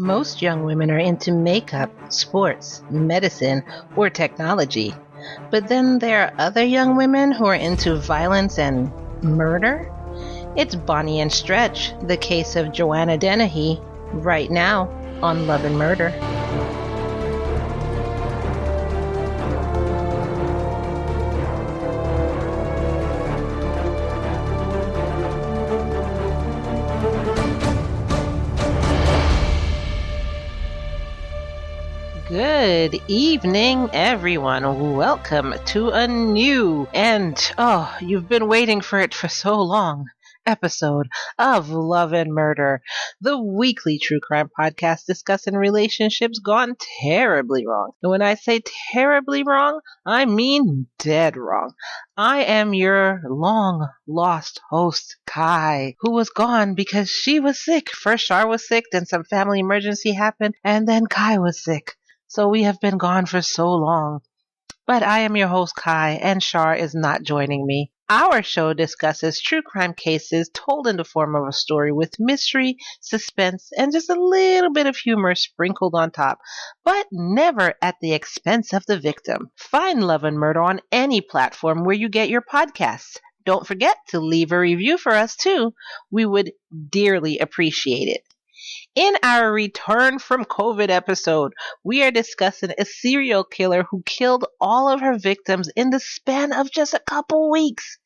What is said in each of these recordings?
Most young women are into makeup, sports, medicine, or technology. But then there are other young women who are into violence and murder. It's Bonnie and Stretch, the case of Joanna Dennehy, right now on Love and Murder. Good evening, everyone. Welcome to a new you've been waiting for it for so long, episode of Love and Murder, the weekly true crime podcast discussing relationships gone terribly wrong. And when I say terribly wrong, I mean dead wrong. I am your long lost host, Kai, who was gone because she was sick. First, Shar was sick, then some family emergency happened, and then Kai was sick. So we have been gone for so long. But I am your host, Kai, and Shar is not joining me. Our show discusses true crime cases told in the form of a story with mystery, suspense, and just a little bit of humor sprinkled on top, but never at the expense of the victim. Find Love and Murder on any platform where you get your podcasts. Don't forget to leave a review for us, too. We would dearly appreciate it. In our return from COVID episode, we are discussing a serial killer who killed all of her victims in the span of just a couple weeks.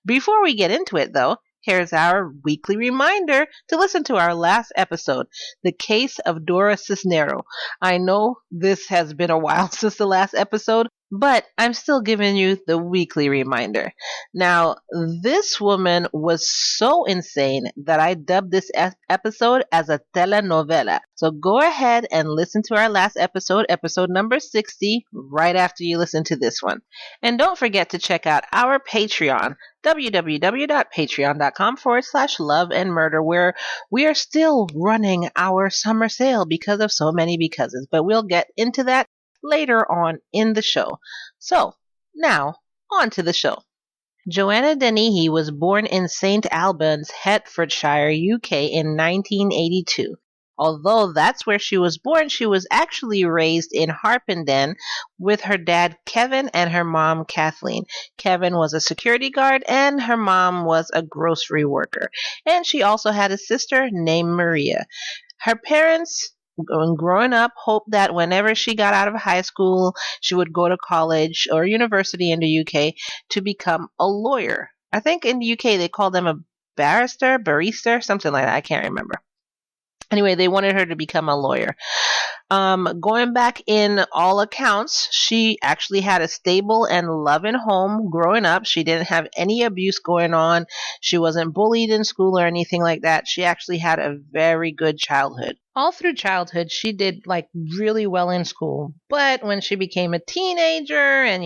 Before we get into it, though, here's our weekly reminder to listen to our last episode, The Case of Dora Cisnero. I know this has been a while since the last episode, but I'm still giving you the weekly reminder. Now, this woman was so insane that I dubbed this episode as a telenovela. So go ahead and listen to our last episode, episode number 60, right after you listen to this one. And don't forget to check out our Patreon, www.patreon.com/love and murder, where we are still running our summer sale because of so many becauses. But we'll get into that later on in the show. So, now, on to the show. Joanna Dennehy was born in St. Albans, Hertfordshire, UK in 1982. Although that's where she was born, she was actually raised in Harpenden with her dad Kevin and her mom Kathleen. Kevin was a security guard and her mom was a grocery worker. And she also had a sister named Maria. Her parents, growing up, hoped that whenever she got out of high school, she would go to college or university in the UK to become a lawyer. I think in the UK they call them a barrister, something like that. I can't remember. Anyway, they wanted her to become a lawyer. Going back in all accounts, she actually had a stable and loving home growing up. She didn't have any abuse going on. She wasn't bullied in school or anything like that. She actually had a very good childhood. All through childhood, she did really well in school. But when she became a teenager and,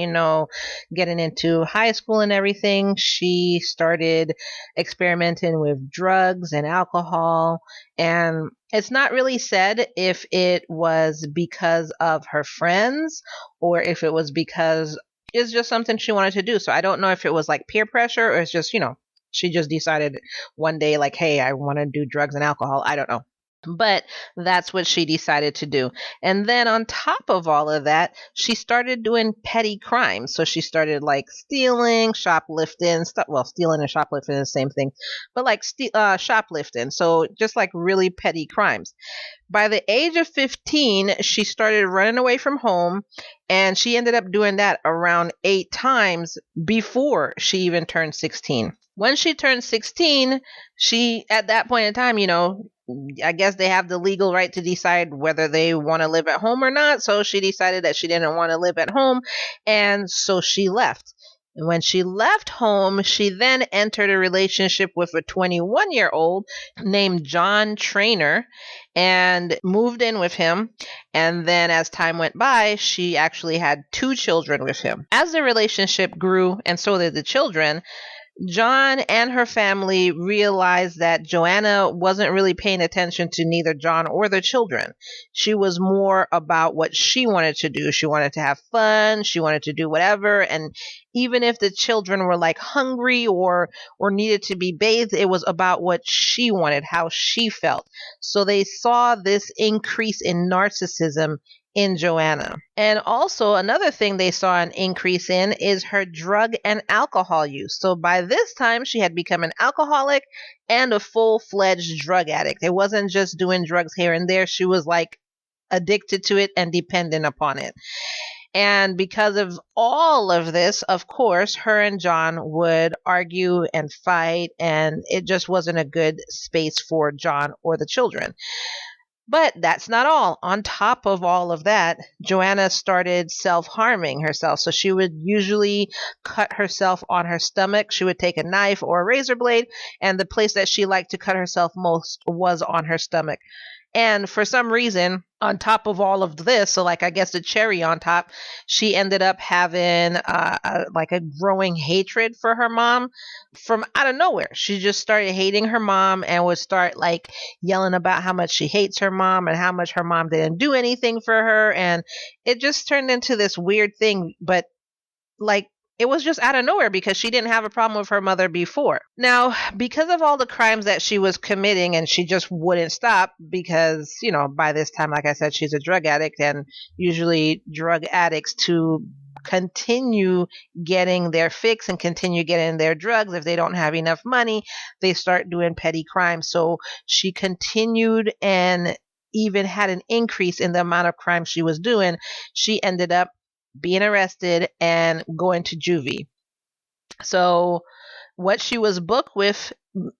getting into high school and everything, she started experimenting with drugs and alcohol. And it's not really said if it was because of her friends or if it was because it's just something she wanted to do. So I don't know if it was like peer pressure or it's just, she just decided one day hey, I want to do drugs and alcohol. I don't know. But that's what she decided to do. And then on top of all of that, she started doing petty crimes. So she started stealing, shoplifting, stuff. Well, stealing and shoplifting is the same thing, but shoplifting. So just really petty crimes. By the age of 15, she started running away from home, and she ended up doing that around 8 times before she even turned 16. When she turned 16, she, at that point in time, I guess they have the legal right to decide whether they want to live at home or not. So she decided that she didn't want to live at home. And so she left. And when she left home, she then entered a relationship with a 21-year-old named John Trainer and moved in with him. And then as time went by, she actually had 2 children with him. As the relationship grew, and so did the children, John and her family realized that Joanna wasn't really paying attention to neither John or the children. She was more about what she wanted to do. She wanted to have fun. She wanted to do whatever. And even if the children were like hungry or needed to be bathed, it was about what she wanted, how she felt. So they saw this increase in narcissism in Joanna. And also another thing they saw an increase in is her drug and alcohol use. So by this time she had become an alcoholic and a full-fledged drug addict. It wasn't just doing drugs here and there. She was like addicted to it and dependent upon it. And because of all of this, of course, her and John would argue and fight, and it just wasn't a good space for John or the children. But that's not all. On top of all of that, Joanna started self-harming herself. So she would usually cut herself on her stomach. She would take a knife or a razor blade, and the place that she liked to cut herself most was on her stomach. And for some reason, on top of all of this, so like I guess the cherry on top, she ended up having like a growing hatred for her mom from out of nowhere. She just started hating her mom and would start like yelling about how much she hates her mom and how much her mom didn't do anything for her. And it just turned into this weird thing. But like, it was just out of nowhere because she didn't have a problem with her mother before. Now, because of all the crimes that she was committing, and she just wouldn't stop because, by this time, like I said, she's a drug addict, and usually drug addicts to continue getting their fix and continue getting their drugs, if they don't have enough money, they start doing petty crimes. So she continued and even had an increase in the amount of crime she was doing. She ended up being arrested and going to juvie. So what she was booked with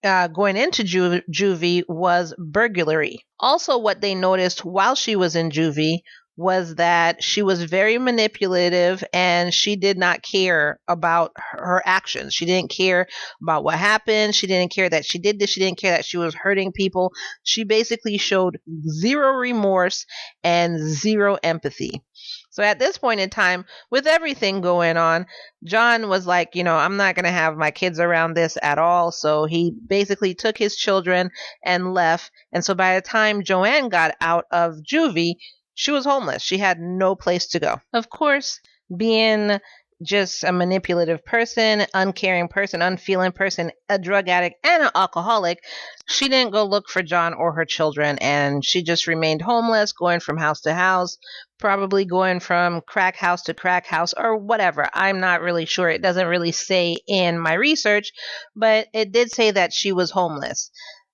going into juvie was burglary. Also, what they noticed while she was in juvie was that she was very manipulative and she did not care about her actions. She didn't care about what happened. She didn't care that she did this. She didn't care that she was hurting people. She basically showed zero remorse and zero empathy. So at this point in time, with everything going on, John was like, I'm not going to have my kids around this at all. So he basically took his children and left. And so by the time Joanne got out of juvie, she was homeless. She had no place to go. Of course, being just a manipulative person, uncaring person, unfeeling person, a drug addict, and an alcoholic, she didn't go look for John or her children, and she just remained homeless, going from house to house, probably going from crack house to crack house or whatever. I'm not really sure. It doesn't really say in my research, but it did say that she was homeless.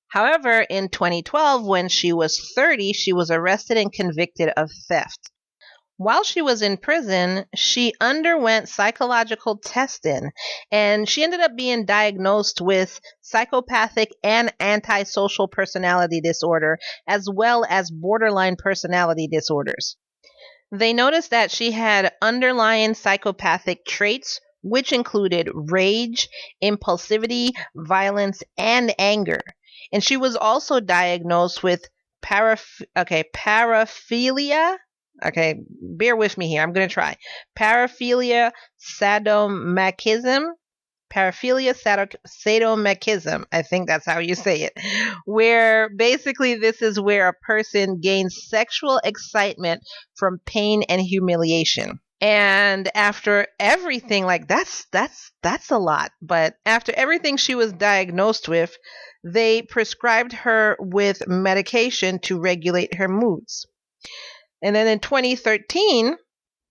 However, in 2012, when she was 30, she was arrested and convicted of theft. While she was in prison, she underwent psychological testing, and she ended up being diagnosed with psychopathic and antisocial personality disorder, as well as borderline personality disorders. They noticed that she had underlying psychopathic traits, which included rage, impulsivity, violence, and anger. And she was also diagnosed with paraphilia. Okay, bear with me here. I'm going to try. Paraphilia sadomasochism. Sadomasochism. I think that's how you say it. Where basically this is where a person gains sexual excitement from pain and humiliation. And after everything, like that's a lot. But after everything she was diagnosed with, they prescribed her with medication to regulate her moods. And then in 2013,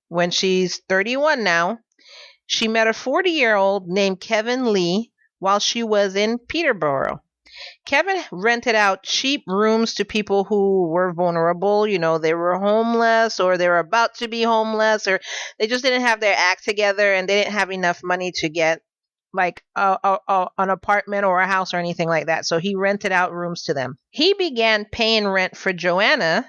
when she's 31 now, she met a 40-year-old named Kevin Lee while she was in Peterborough. Kevin rented out cheap rooms to people who were vulnerable. They were homeless, or they were about to be homeless, or they just didn't have their act together and they didn't have enough money to get like an apartment or a house or anything like that. So he rented out rooms to them. He began paying rent for Joanna,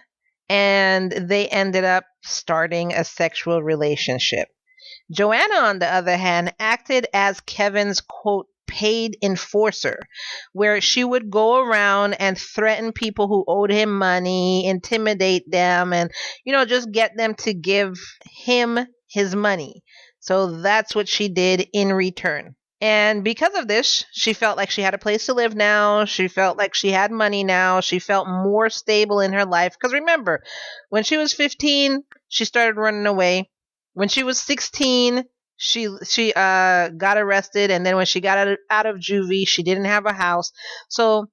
and they ended up starting a sexual relationship. Joanna, on the other hand, acted as Kevin's, quote, paid enforcer, where she would go around and threaten people who owed him money, intimidate them, and, just get them to give him his money. So that's what she did in return. And because of this, she felt like she had a place to live now. She felt like she had money now. She felt more stable in her life. Because remember, when she was 15, she started running away. When she was 16, She got arrested, and then when she got out of juvie, she didn't have a house. So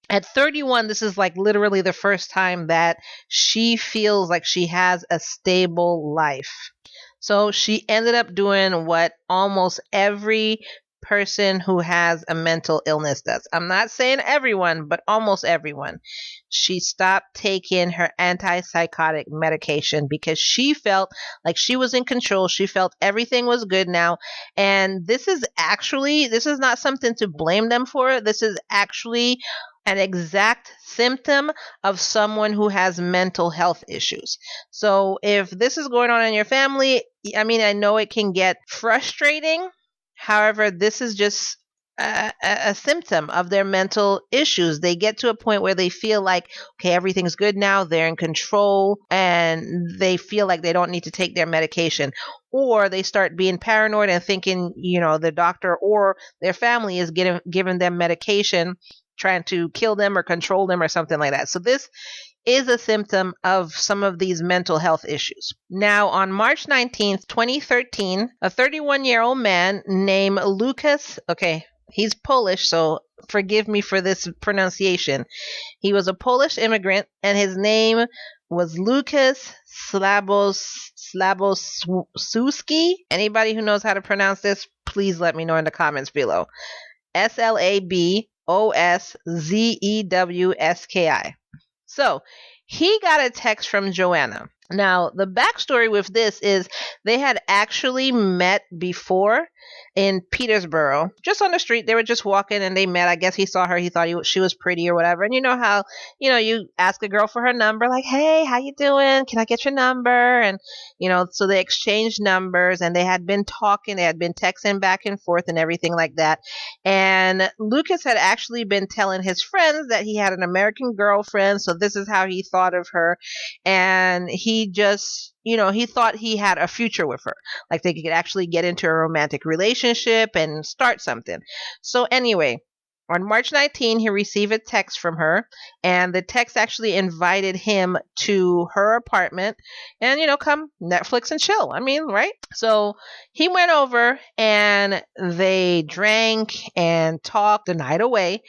at 31, this is like literally the first time that she feels like she has a stable life. So she ended up doing what almost every person who has a mental illness does. I'm not saying everyone, but almost everyone. She stopped taking her antipsychotic medication because she felt like she was in control. She felt everything was good now. And this is not something to blame them for. This is actually an exact symptom of someone who has mental health issues. So if this is going on in your family, I mean, I know it can get frustrating. However, this is just a symptom of their mental issues. They get to a point where they feel like, okay, everything's good now, they're in control, and they feel like they don't need to take their medication. Or they start being paranoid and thinking, the doctor or their family is giving them medication, trying to kill them or control them or something like that. So this is a symptom of some of these mental health issues. Now, on March 19th, 2013, a 31-year-old man named Lucas, okay, he's Polish, so forgive me for this pronunciation. He was a Polish immigrant, and his name was Lucas Slabowski. Anybody who knows how to pronounce this, please let me know in the comments below. Slaboszewski. So he got a text from Joanna. Now, the backstory with this is they had actually met before in Petersboro, just on the street. They were just walking and they met. I guess he saw her. He thought she was pretty or whatever. And you know how, you ask a girl for her number, like, hey, how you doing? Can I get your number? And, so they exchanged numbers and they had been talking. They had been texting back and forth and everything like that. And Lucas had actually been telling his friends that he had an American girlfriend. So this is how he thought of her. And he just, he thought he had a future with her. Like they could actually get into a romantic relationship and start something. So anyway, on March 19, he received a text from her, and the text actually invited him to her apartment and, come Netflix and chill. I mean, right? So he went over and they drank and talked the night away.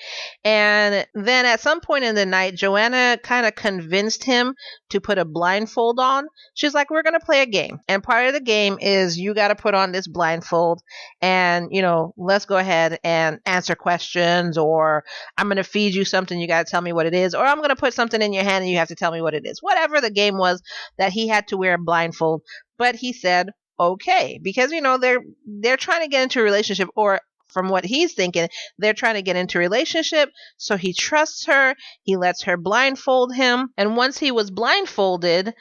And then at some point in the night, Joanna kind of convinced him to put a blindfold on. She's like, we're going to play a game. And part of the game is you got to put on this blindfold and, let's go ahead and answer questions, or I'm going to feed you something. You got to tell me what it is, or I'm going to put something in your hand and you have to tell me what it is. Whatever the game was that he had to wear a blindfold. But he said, okay, because, they're trying to get into a relationship, or from what he's thinking, they're trying to get into a relationship. So he trusts her. He lets her blindfold him. And once he was blindfolded,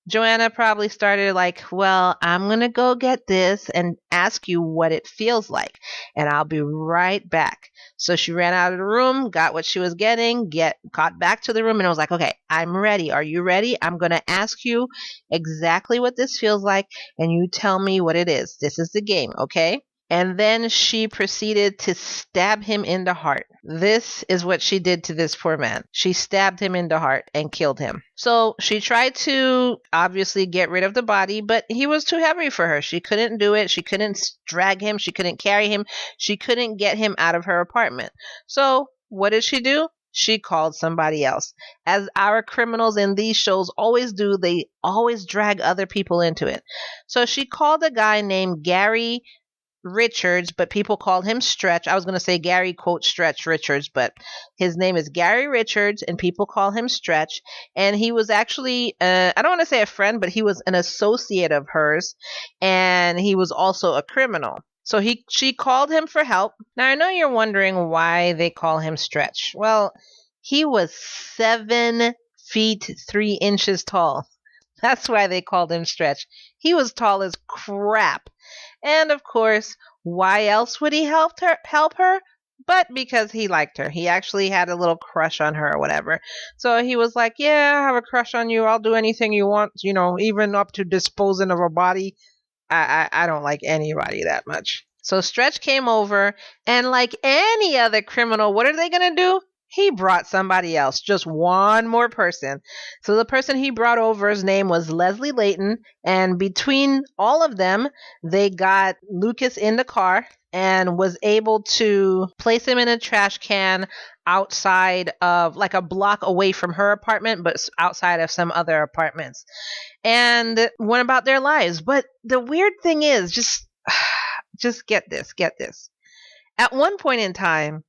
Joanna probably started like, well, I'm going to go get this and ask you what it feels like. And I'll be right back. So she ran out of the room, got what she was getting, got back to the room, and was like, okay, I'm ready. Are you ready? I'm going to ask you exactly what this feels like, and you tell me what it is. This is the game, okay? And then she proceeded to stab him in the heart. This is what she did to this poor man. She stabbed him in the heart and killed him. So she tried to obviously get rid of the body, but he was too heavy for her. She couldn't do it. She couldn't drag him. She couldn't carry him. She couldn't get him out of her apartment. So what did she do? She called somebody else. As our criminals in these shows always do, they always drag other people into it. So she called a guy named Gary Richards, but people call him Stretch. I was going to say Gary quote Stretch Richards, but his name is Gary Richards and people call him Stretch. And he was actually, I don't want to say a friend, but he was an associate of hers, and he was also a criminal. So she called him for help. Now I know you're wondering why they call him Stretch. Well, he was 7 feet 3 inches tall. That's why they called him Stretch. He was tall as crap. And of course, why else would he help her? But because he liked her. He actually had a little crush on her or whatever. So he was like, yeah, I have a crush on you. I'll do anything you want, even up to disposing of a body. I don't like anybody that much. So Stretch came over, and like any other criminal, what are they going to do? He brought somebody else, just one more person. So the person he brought over's name was Leslie Layton. And between all of them, they got Lucas in the car and was able to place him in a trash can outside of like a block away from her apartment, but outside of some other apartments, and went about their lives. But the weird thing is, just get this. At one point in time,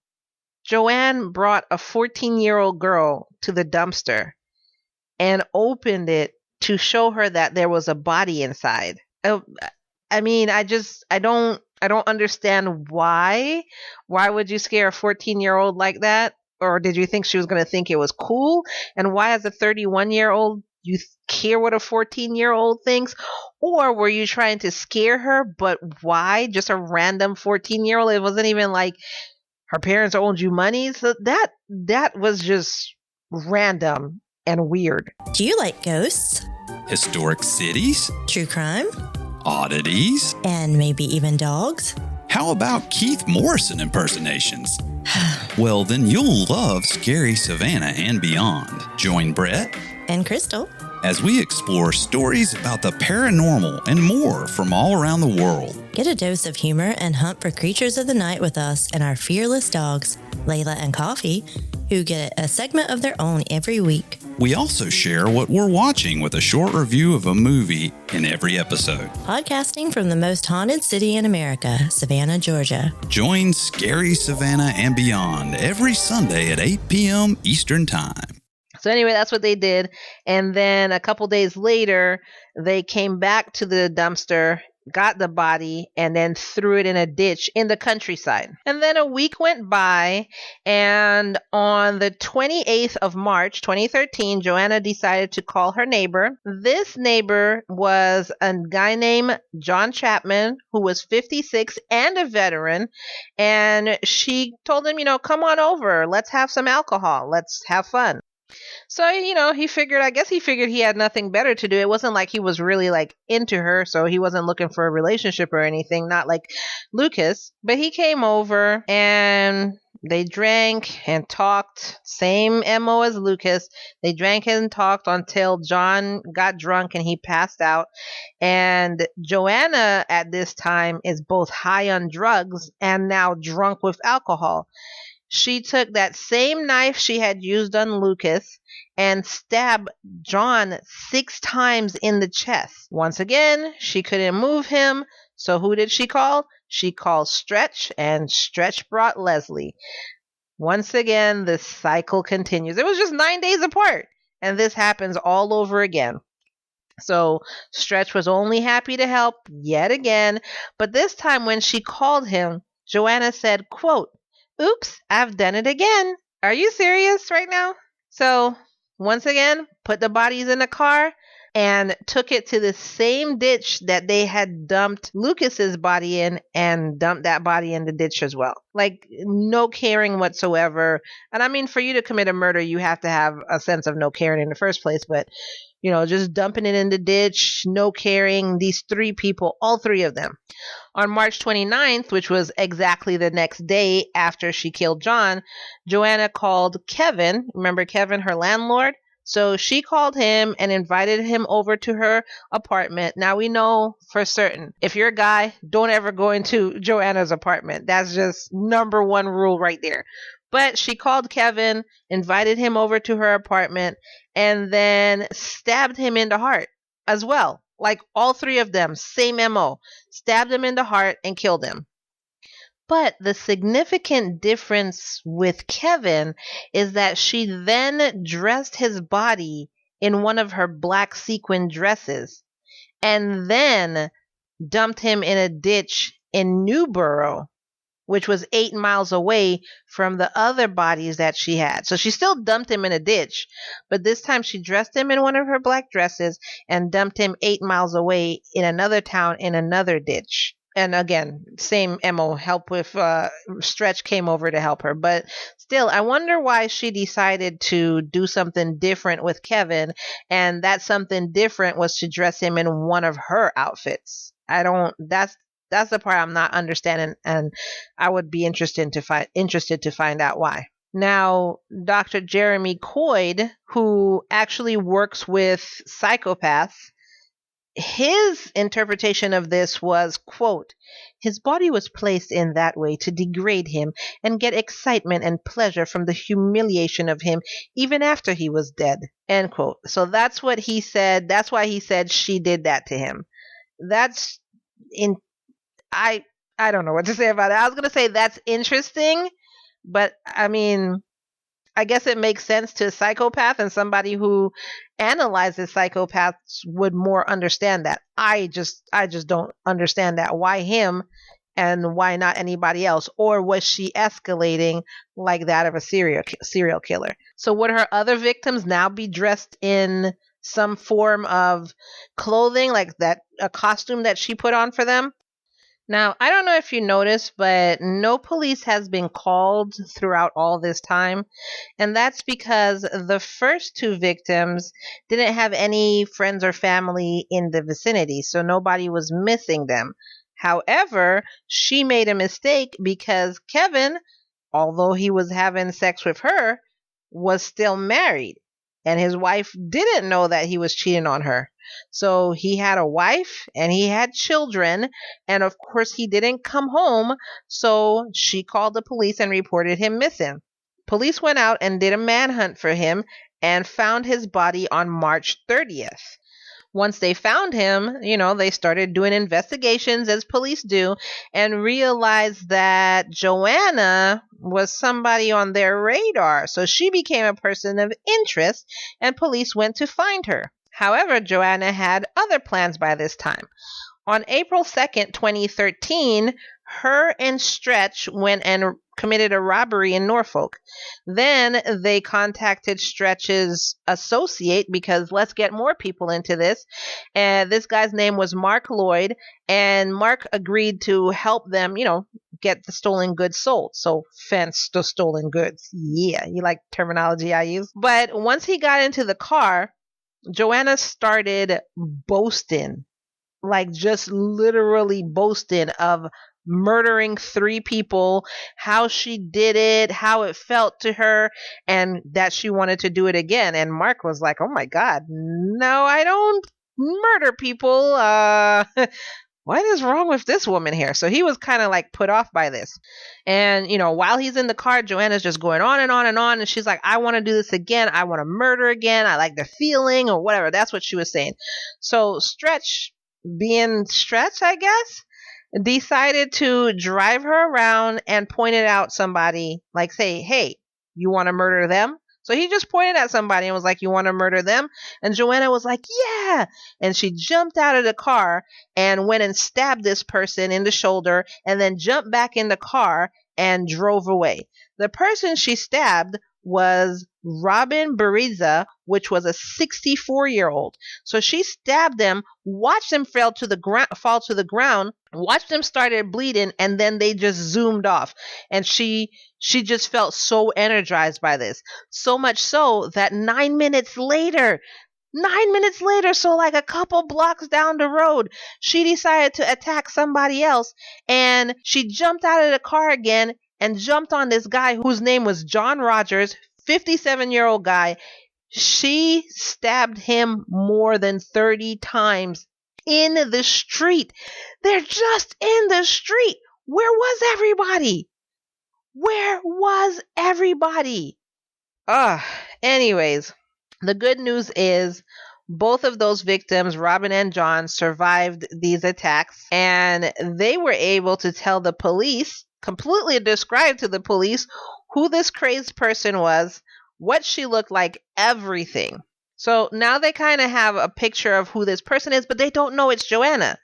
Joanne brought a 14-year-old girl to the dumpster and opened it to show her that there was a body inside. I mean, I don't understand why. Why would you scare a 14-year-old like that? Or did you think she was going to think it was cool? And why, as a 31-year-old, you care what a 14-year-old thinks? Or were you trying to scare her? But why? Just a random 14-year-old? It wasn't even like her parents owed you money. So that was just random and weird. Do you like ghosts? Historic cities? True crime? Oddities? And maybe even dogs? How about Keith Morrison impersonations? Well, then you'll love Scary Savannah and Beyond. Join Brett and Crystal as we explore stories about the paranormal and more from all around the world. Get a dose of humor and hunt for creatures of the night with us and our fearless dogs, Layla and Coffee, who get a segment of their own every week. We also share what we're watching with a short review of a movie in every episode. Podcasting from the most haunted city in America, Savannah, Georgia. Join Scary Savannah and Beyond every Sunday at 8 p.m. Eastern Time. So anyway, that's what they did. And then a couple days later, they came back to the dumpster, got the body, and then threw it in a ditch in the countryside. And then a week went by, and on the 28th of March, 2013, Joanna decided to call her neighbor. This neighbor was a guy named John Chapman, who was 56 and a veteran. And she told him, come on over. Let's have some alcohol. Let's have fun. So, I guess he figured he had nothing better to do. It wasn't like he was really like into her, so he wasn't looking for a relationship or anything, not like Lucas. But he came over and they drank and talked, same MO as Lucas. They drank and talked until John got drunk and he passed out. And Joanna at this time is both high on drugs and now drunk with alcohol. She took that same knife she had used on Lucas and stabbed John 6 times in the chest. Once again, she couldn't move him, so who did she call? She called Stretch, and Stretch brought Leslie. Once again, the cycle continues. It was just 9 days apart, and this happens all over again. So Stretch was only happy to help yet again, but this time when she called him, Joanna said, quote, "Oops, I've done it again. Are you serious right now?" So once again, put the bodies in the car and took it to the same ditch that they had dumped Lucas's body in, and dumped that body in the ditch as well. Like, no caring whatsoever. And I mean, for you to commit a murder, you have to have a sense of no caring in the first place. But, just dumping it in the ditch, no caring. These 3 people, all 3 of them. On March 29th, which was exactly the next day after she killed John, Joanna called Kevin. Remember Kevin, her landlord? So she called him and invited him over to her apartment. Now we know for certain, if you're a guy, don't ever go into Joanna's apartment. That's just number 1 rule right there. But she called Kevin, invited him over to her apartment, and then stabbed him in the heart as well. Like all 3 of them, same MO. Stabbed him in the heart and killed him. But the significant difference with Kevin is that she then dressed his body in one of her black sequin dresses and then dumped him in a ditch in Newborough, which was 8 miles away from the other bodies that she had. So she still dumped him in a ditch, but this time she dressed him in one of her black dresses and dumped him 8 miles away in another town in another ditch. And again, same MO, help with Stretch came over to help her. But still, I wonder why she decided to do something different with Kevin. And that something different was to dress him in one of her outfits. That's the part I'm not understanding. And I would be interested to find out why. Now, Dr. Jeremy Coyd, who actually works with psychopaths, his interpretation of this was, quote, his body was placed in that way to degrade him and get excitement and pleasure from the humiliation of him even after he was dead, end quote. So that's what he said. That's why he said she did that to him. That's in, I, I don't know what to say about it. I was going to say that's interesting, but I mean, I guess it makes sense to a psychopath, and somebody who analyzes psychopaths would more understand that. I just don't understand that. Why him and why not anybody else? Or was she escalating like that of a serial killer? So would her other victims now be dressed in some form of clothing, like that a costume that she put on for them? Now, I don't know if you noticed, but no police has been called throughout all this time. And that's because the first two victims didn't have any friends or family in the vicinity, so nobody was missing them. However, she made a mistake because Kevin, although he was having sex with her, was still married. And his wife didn't know that he was cheating on her. So he had a wife and he had children. And of course, he didn't come home. So she called the police and reported him missing. Police went out and did a manhunt for him and found his body on March 30th. Once they found him, they started doing investigations as police do and realized that Joanna was somebody on their radar. So she became a person of interest and police went to find her. However, Joanna had other plans by this time. On April 2nd, 2013, her and Stretch went and committed a robbery in Norfolk. Then they contacted Stretch's associate because let's get more people into this. And this guy's name was Mark Lloyd, and Mark agreed to help them, get the stolen goods sold. So fence the stolen goods. Yeah, you like terminology I use. But once he got into the car, Joanna started boasting, like just literally boasting of murdering 3 people, how she did it, how it felt to her, and that she wanted to do it again. And Mark was like, oh my God, no, I don't murder people. What is wrong with this woman here? So he was kind of like put off by this. And, while he's in the car, Joanna's just going on and on and on. And she's like, I want to do this again. I want to murder again. I like the feeling or whatever. That's what she was saying. So Stretch, being Stretch, I guess, decided to drive her around and pointed out somebody, like say, hey, you want to murder them? So he just pointed at somebody and was like, you want to murder them? And Joanna was like, yeah. And she jumped out of the car and went and stabbed this person in the shoulder and then jumped back in the car and drove away. The person she stabbed was Robin Bariza, which was a 64-year-old. So she stabbed him, watched him fall to the ground, watched him started bleeding, and then they just zoomed off. And she just felt so energized by this. So much so that 9 minutes later, so like a couple blocks down the road, she decided to attack somebody else. And she jumped out of the car again and jumped on this guy whose name was John Rogers, 57-year-old guy. She stabbed him more than 30 times in the street. They're just in the street. Where was everybody? Where was everybody? Anyways, the good news is both of those victims, Robin and John, survived these attacks, and they were able to tell the police, completely describe to the police who this crazed person was, what she looked like, everything. So now they kind of have a picture of who this person is, but they don't know it's Joanna.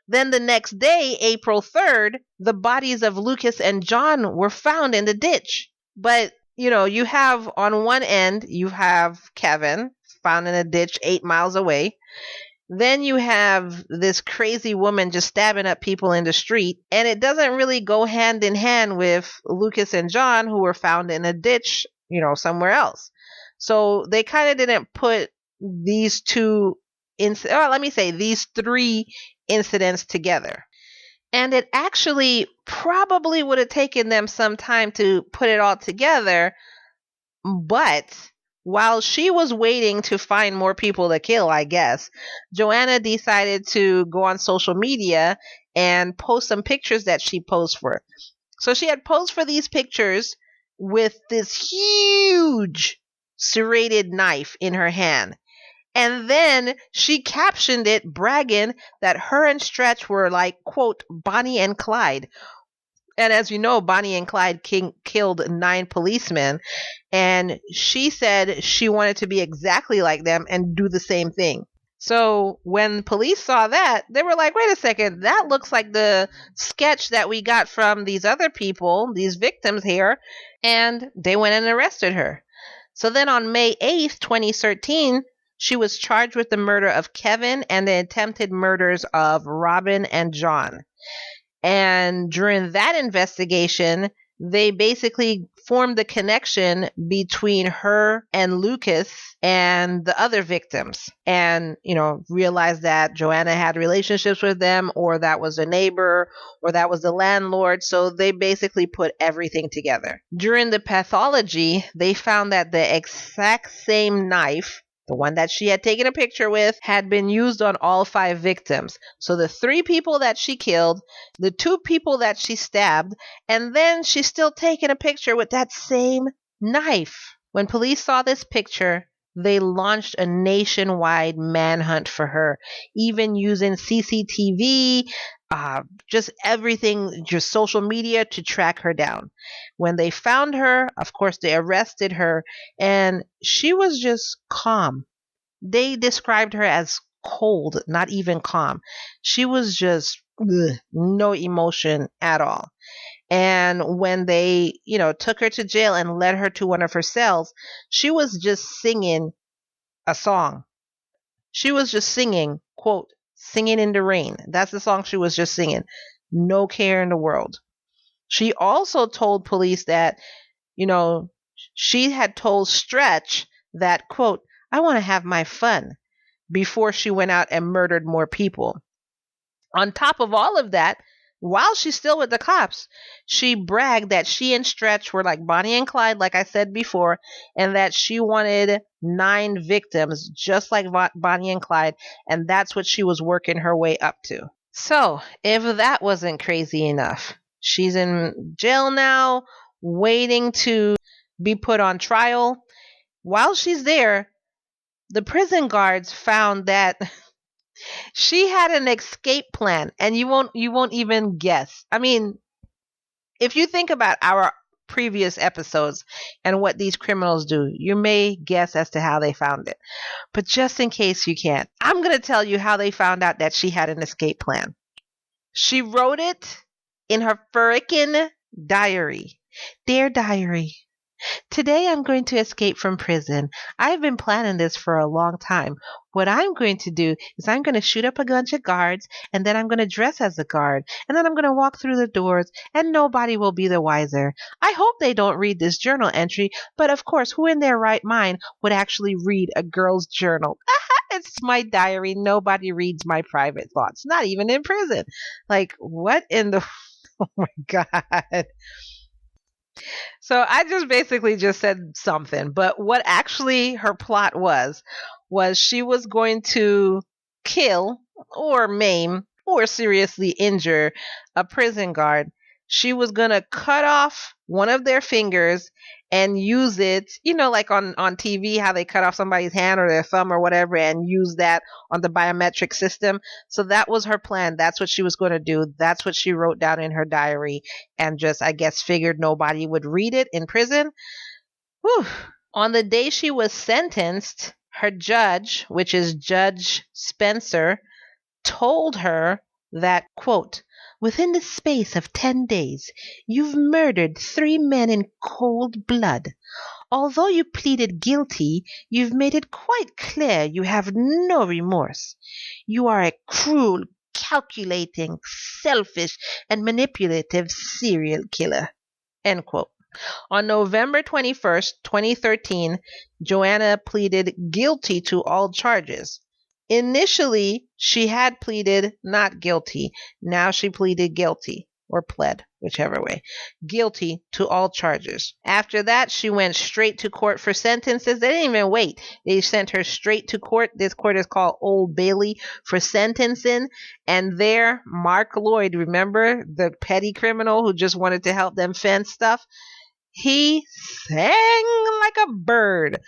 Then the next day, April 3rd, the bodies of Lucas and John were found in the ditch. But, you have on one end, you have Kevin found in a ditch 8 miles away. Then you have this crazy woman just stabbing up people in the street. And it doesn't really go hand in hand with Lucas and John, who were found in a ditch, somewhere else. So they kind of didn't put these these 3 incidents together. And it actually probably would have taken them some time to put it all together. But while she was waiting to find more people to kill, I guess, Joanna decided to go on social media and post some pictures that she posed for. So she had posed for these pictures with this huge serrated knife in her hand. And then she captioned it bragging that her and Stretch were like, quote, Bonnie and Clyde. And as you know, Bonnie and Clyde killed 9 policemen. And she said she wanted to be exactly like them and do the same thing. So when police saw that, they were like, wait a second, that looks like the sketch that we got from these other people, these victims here. And they went and arrested her. So then on May 8th, 2013, she was charged with the murder of Kevin and the attempted murders of Robin and John. And during that investigation, they basically formed the connection between her and Lucas and the other victims, and, realized that Joanna had relationships with them, or that was a neighbor, or that was the landlord. So they basically put everything together. During the pathology, they found that the exact same knife, the one that she had taken a picture with, had been used on all 5 victims. So the 3 people that she killed, the 2 people that she stabbed, and then she's still taking a picture with that same knife. When police saw this picture, they launched a nationwide manhunt for her, even using CCTV, just everything, just social media to track her down. When they found her, of course, they arrested her, and she was just calm. They described her as cold, not even calm. She was just no emotion at all. And when they, took her to jail and led her to one of her cells, she was just singing a song. She was just singing, quote, singing in the rain. That's the song she was just singing. No care in the world. She also told police that, she had told Stretch that, quote, I want to have my fun, before she went out and murdered more people. On top of all of that, while she's still with the cops, she bragged that she and Stretch were like Bonnie and Clyde, like I said before, and that she wanted 9 victims, just like Bonnie and Clyde, and that's what she was working her way up to. So, if that wasn't crazy enough, she's in jail now, waiting to be put on trial. While she's there, the prison guards found that she had an escape plan, and you won't even guess. I mean, if you think about our previous episodes and what these criminals do, you may guess as to how they found it. But just in case you can't, I'm going to tell you how they found out that she had an escape plan. She wrote it in her frickin' diary. Dear diary, today I'm going to escape from prison. I've been planning this for a long time. What I'm going to do is I'm going to shoot up a bunch of guards, and then I'm going to dress as a guard, and then I'm going to walk through the doors, and nobody will be the wiser. I hope they don't read this journal entry, but of course, who in their right mind would actually read a girl's journal? It's my diary. Nobody reads my private thoughts, not even in prison. Like, what in the... Oh my God. So I just basically just said something, but what actually her plot was she was going to kill or maim or seriously injure a prison guard. She was going to cut off one of their fingers and use it, like on TV, how they cut off somebody's hand or their thumb or whatever, and use that on the biometric system. So that was her plan. That's what she was going to do. That's what she wrote down in her diary, and just, I guess, figured nobody would read it in prison. Whew. On the day she was sentenced, her judge, which is Judge Spencer, told her that, quote, within the space of 10 days, you've murdered 3 men in cold blood. Although you pleaded guilty, you've made it quite clear you have no remorse. You are a cruel, calculating, selfish, and manipulative serial killer. End quote. On November 21st, 2013, Joanna pleaded guilty to all charges. Initially, she had pleaded not guilty. Now she pleaded guilty. or pled, whichever way, guilty to all charges. After that, she went straight to court for sentences. They didn't even wait. They sent her straight to court. This court is called Old Bailey for sentencing. And there, Mark Lloyd, remember the petty criminal who just wanted to help them fence stuff? He sang like a bird,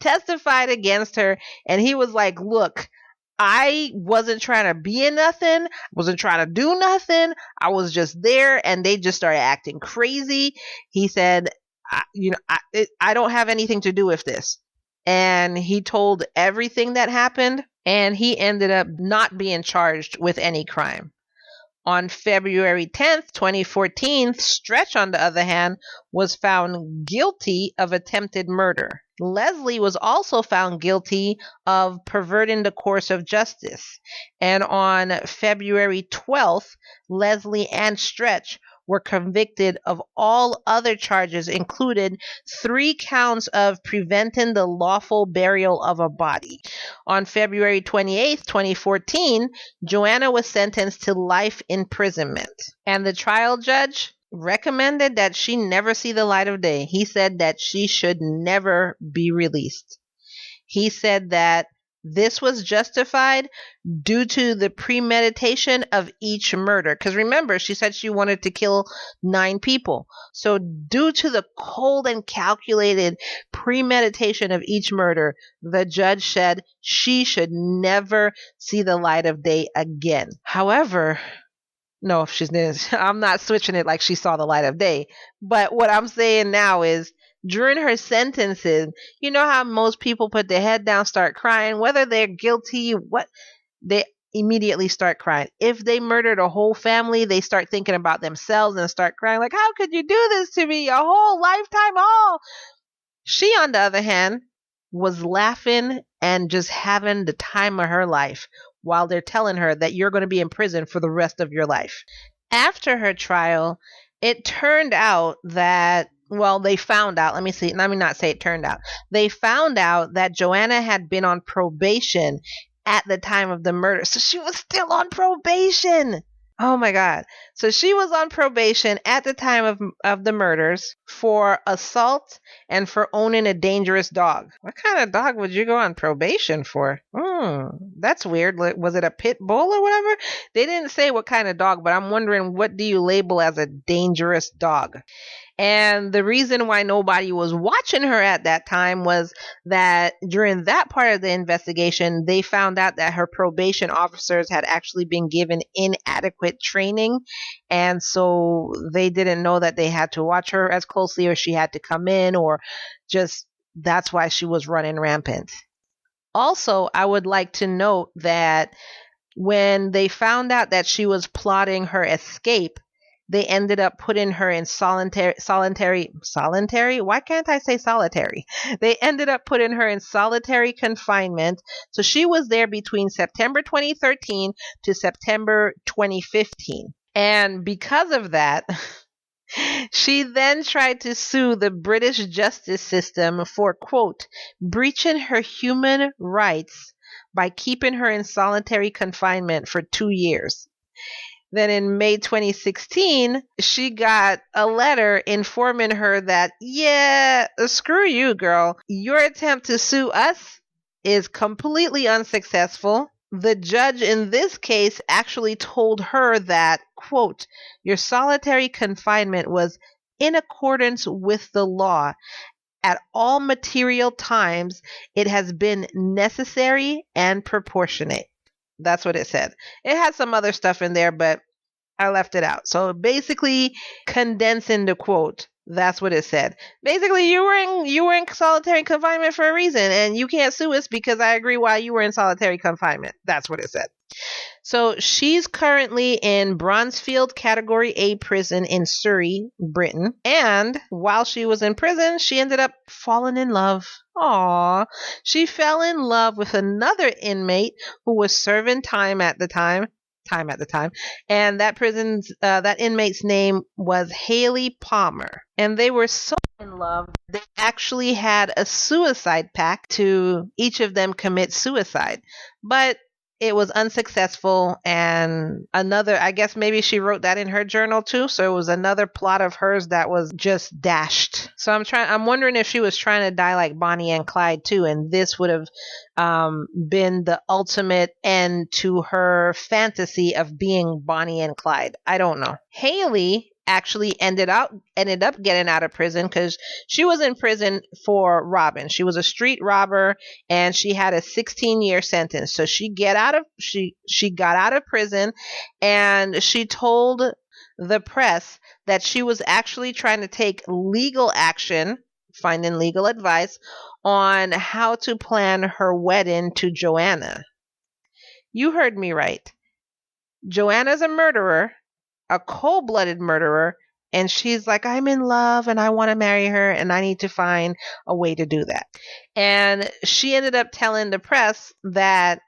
testified against her, and he was like, look, I wasn't trying to be in nothing, wasn't trying to do nothing. I was just there, and they just started acting crazy. He said, I don't have anything to do with this. And he told everything that happened, and he ended up not being charged with any crime. On February 10th, 2014, Stretch, on the other hand, was found guilty of attempted murder. Leslie was also found guilty of perverting the course of justice. And on February 12th, Leslie and Stretch were convicted of all other charges, including 3 counts of preventing the lawful burial of a body. On February 28th, 2014, Joanna was sentenced to life imprisonment. And the trial judge recommended that she never see the light of day. He said that she should never be released. He said that this was justified due to the premeditation of each murder. Because remember, she said she wanted to kill 9 people. So due to the cold and calculated premeditation of each murder, the judge said she should never see the light of day again. However, no, I'm not switching it like she saw the light of day. But what I'm saying now is, during her sentencing, you know how most people put their head down, start crying, whether they're guilty, they immediately start crying. If they murdered a whole family, they start thinking about themselves and start crying like, how could you do this to me? A whole lifetime, all. She, on the other hand, was laughing and just having the time of her life while they're telling her that you're going to be in prison for the rest of your life. After her trial, it turned out that, well, they found out, let me not say it turned out. They found out that Joanna had been on probation at the time of the murder. So she was still on probation. Oh my God. So she was on probation at the time of the murders for assault and for owning a dangerous dog. What kind of dog would you go on probation for? That's weird. Was it a pit bull or whatever? They didn't say what kind of dog, but I'm wondering, what do you label as a dangerous dog? And the reason why nobody was watching her at that time was that during that part of the investigation, they found out that her probation officers had actually been given inadequate training. And so they didn't know that they had to watch her as closely, or she had to come in, or just that's why she was running rampant. Also, I would like to note that when they found out that she was plotting her escape, they ended up putting her in solitary? Why can't I say solitary? They ended up putting her in solitary confinement. So she was there between September 2013 to September 2015. And because of that, she then tried to sue the British justice system for, quote, breaching her human rights by keeping her in solitary confinement for 2 years. Then in May 2016, she got a letter informing her that, yeah, screw you, girl. Your attempt to sue us is completely unsuccessful. The judge in this case actually told her that, quote, your solitary confinement was in accordance with the law. At all material times, it has been necessary and proportionate. That's what it said. It had some other stuff in there, but I left it out. So basically, condensing the quote, that's what it said. Basically, you were in solitary confinement for a reason, and you can't sue us because I agree why you were in solitary confinement. That's what it said. So she's currently in Bronzefield Category A prison in Surrey, Britain. And while she was in prison, she ended up falling in love. Aww. She fell in love with another inmate who was serving time at the time. And that inmate's name was Haley Palmer. And they were so in love, they actually had a suicide pact to each of them commit suicide. But it was unsuccessful. And I guess maybe she wrote that in her journal too. So it was another plot of hers that was just dashed. So I'm wondering if she was trying to die like Bonnie and Clyde too. And this would have been the ultimate end to her fantasy of being Bonnie and Clyde. I don't know. Haley actually ended up getting out of prison because she was in prison for robbing. She was a street robber and she had a 16-year sentence. So she got out of prison, and she told the press that she was actually trying to take legal action, finding legal advice on how to plan her wedding to Joanna. You heard me right. Joanna's a murderer, a cold-blooded murderer, and she's like, I'm in love and I want to marry her and I need to find a way to do that. And she ended up telling the press that,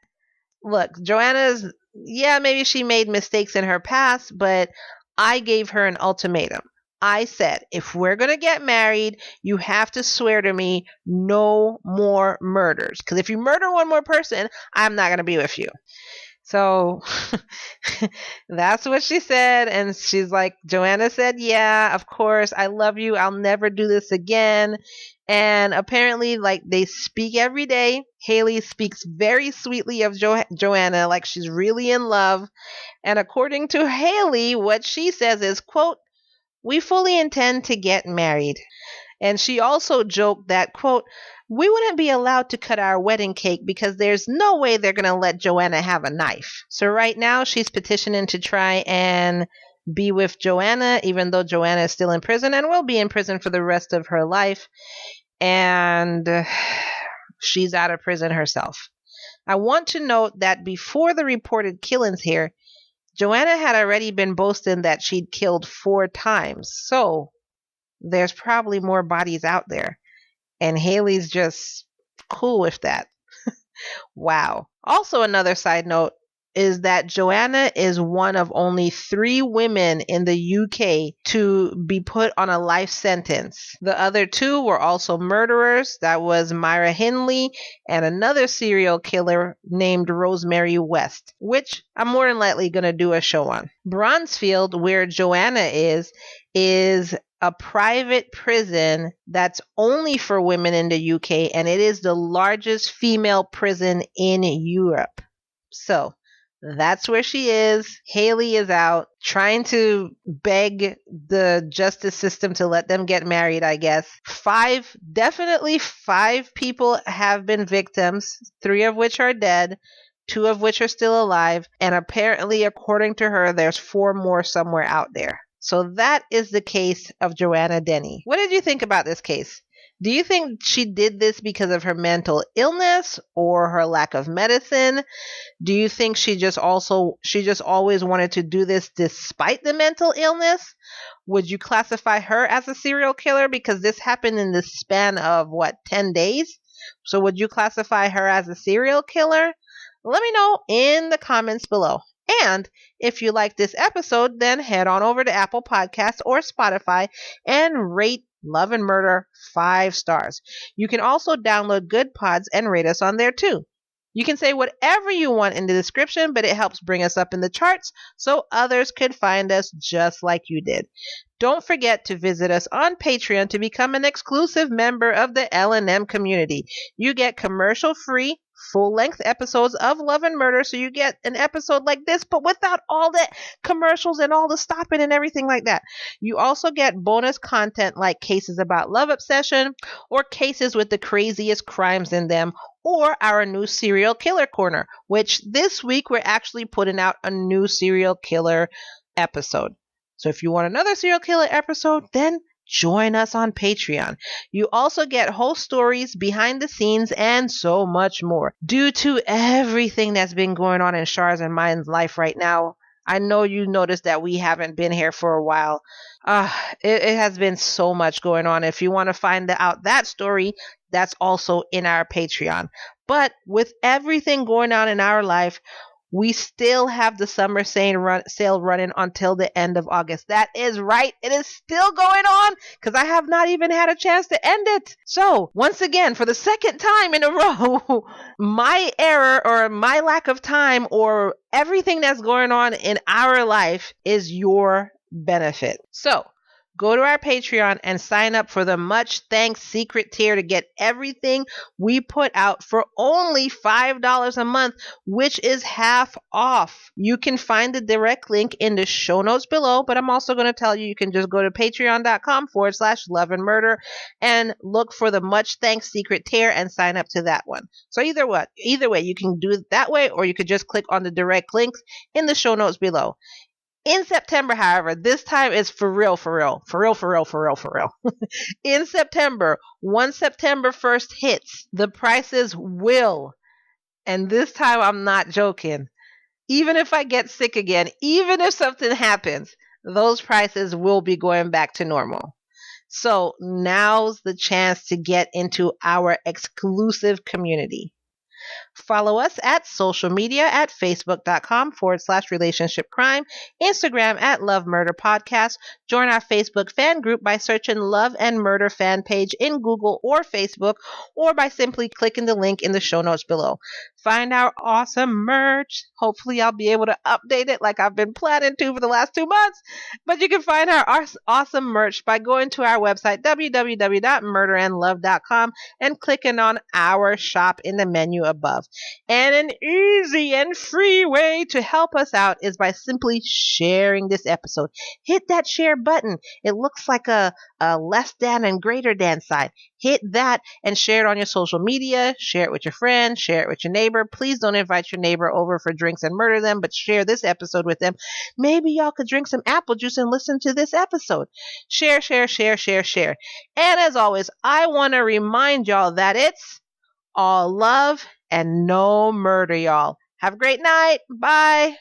look, maybe she made mistakes in her past, but I gave her an ultimatum. I said, if we're going to get married, you have to swear to me no more murders. Because if you murder one more person, I'm not going to be with you. So that's what she said. And she's like, Joanna said, yeah, of course. I love you. I'll never do this again. And apparently, like, they speak every day. Haley speaks very sweetly of Joanna, like she's really in love. And according to Haley, what she says is, quote, we fully intend to get married. And she also joked that, quote, we wouldn't be allowed to cut our wedding cake because there's no way they're going to let Joanna have a knife. So right now she's petitioning to try and be with Joanna, even though Joanna is still in prison and will be in prison for the rest of her life. And she's out of prison herself. I want to note that before the reported killings here, Joanna had already been boasting that she'd killed 4 times. So there's probably more bodies out there. And Haley's just cool with that. Wow. Also, another side note is that Joanna is one of only 3 women in the UK to be put on a life sentence. The other 2 were also murderers. That was Myra Hindley and another serial killer named Rosemary West, which I'm more than likely going to do a show on. Bronzefield, where Joanna is a private prison that's only for women in the UK, and it is the largest female prison in Europe. So that's where she is. Haley is out trying to beg the justice system to let them get married, I guess. 5 people have been victims, 3 of which are dead, 2 of which are still alive, and apparently, according to her, there's 4 more somewhere out there. So that is the case of Joanna Dennehy. What did you think about this case? Do you think she did this because of her mental illness or her lack of medicine? Do you think she just always wanted to do this despite the mental illness? Would you classify her as a serial killer because this happened in the span of 10 days? So would you classify her as a serial killer? Let me know in the comments below. And if you like this episode, then head on over to Apple Podcasts or Spotify and rate Love and Murder 5 stars. You can also download Good Pods and rate us on there too. You can say whatever you want in the description, but it helps bring us up in the charts so others could find us just like you did. Don't forget to visit us on Patreon to become an exclusive member of the L&M community. You get commercial-free, full-length episodes of Love and Murder, so you get an episode like this, but without all the commercials and all the stopping and everything like that. You also get bonus content like cases about love obsession or cases with the craziest crimes in them, or our new serial killer corner, which this week we're actually putting out a new serial killer episode. So if you want another serial killer episode, then join us on Patreon. You also get whole stories, behind the scenes, and so much more. Due to everything that's been going on in Char's and mine's life right now, I know you noticed that we haven't been here for a while. It has been so much going on. If you want to find out that story, that's also in our Patreon. But with everything going on in our life, We still have the summer sale running until the end of August. That is right. It is still going on because I have not even had a chance to end it. So once again, for the second time in a row, my error or my lack of time or everything that's going on in our life is your benefit. So go to our Patreon and sign up for the much thanks secret tier to get everything we put out for only $5 a month, which is half off. You can find the direct link in the show notes below, but I'm also going to tell you can just go to patreon.com/love and murder and look for the much thanks secret tier and sign up to that one. So either way, you can do it that way, or you could just click on the direct links in the show notes below. In September, however, this time is for real. In September, once September 1st hits, the prices will, and this time I'm not joking, even if I get sick again, even if something happens, those prices will be going back to normal. So now's the chance to get into our exclusive community. Follow us at social media at facebook.com/relationship crime, Instagram at Love Murder Podcast. Join our Facebook fan group by searching Love and Murder fan page in Google or Facebook, or by simply clicking the link in the show notes below. Find our awesome merch. Hopefully I'll be able to update it like I've been planning to for the last 2 months. But you can find our awesome merch by going to our website, www.murderandlove.com, and clicking on our shop in the menu above. And an easy and free way to help us out is by simply sharing this episode. Hit that share button. It looks like a less than and greater than sign. Hit that and share it on your social media. Share it with your friend. Share it with your neighbor. Please don't invite your neighbor over for drinks and murder them, but share this episode with them. Maybe y'all could drink some apple juice and listen to this episode. Share. And as always, I want to remind y'all that it's all love and no murder, y'all. Have a great night. Bye.